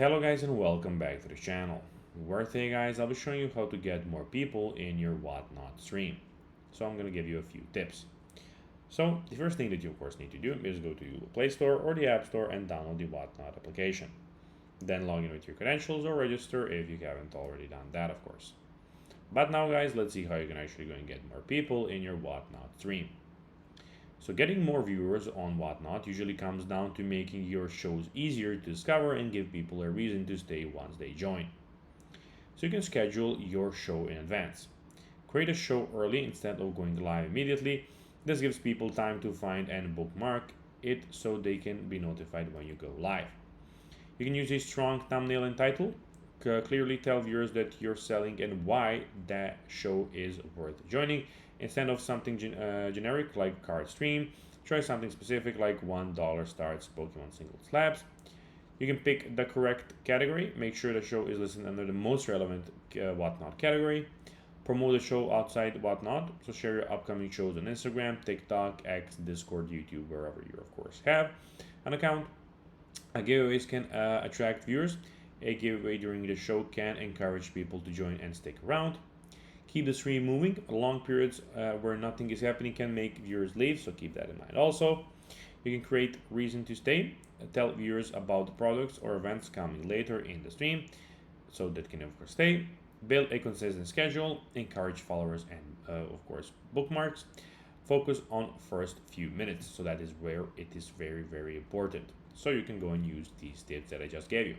Hello guys and welcome back to the channel, where today guys I'll be showing you how to get more people in your whatnot stream. So I'm going to give you a few tips. So the first thing that you of course need to do is go to Google Play Store or the App Store and download the whatnot application. Then log in with your credentials or register if you haven't already done that of course. But now guys, let's see how you can actually go and get more people in your whatnot stream. So getting more viewers on Whatnot usually comes down to making your shows easier to discover and give people a reason to stay once they join. So you can schedule your show in advance. Create a show early instead of going live immediately. This gives people time to find and bookmark it so they can be notified when you go live. You can use a strong thumbnail and title. Clearly tell viewers that you're selling and why that show is worth joining. Instead of something generic like card stream, try something specific like $1 starts Pokemon single slabs. You can pick the correct category. Make sure the show is listed under the most relevant Whatnot category. Promote the show outside Whatnot. So share your upcoming shows on Instagram, TikTok, X, Discord, YouTube, wherever you of course have an account. Giveaways can attract viewers. A giveaway during the show can encourage people to join and stick around. Keep the stream moving. Long periods where nothing is happening can make viewers leave, so keep that in mind. Also, you can create reason to stay. Tell viewers about the products or events coming later in the stream, so that can of course stay. Build a consistent schedule. Encourage followers and of course bookmarks. Focus on first few minutes, so that is where it is very important. So you can go and use these tips that I just gave you.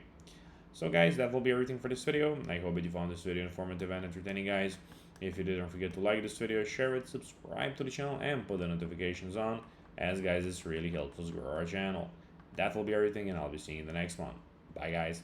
So guys, that will be everything for this video. I hope that you found this video informative and entertaining guys. If you did, don't forget to like this video, share it, subscribe to the channel, and put the notifications on, as guys, this really helps us grow our channel. That will be everything, and I'll be seeing you in the next one. Bye guys.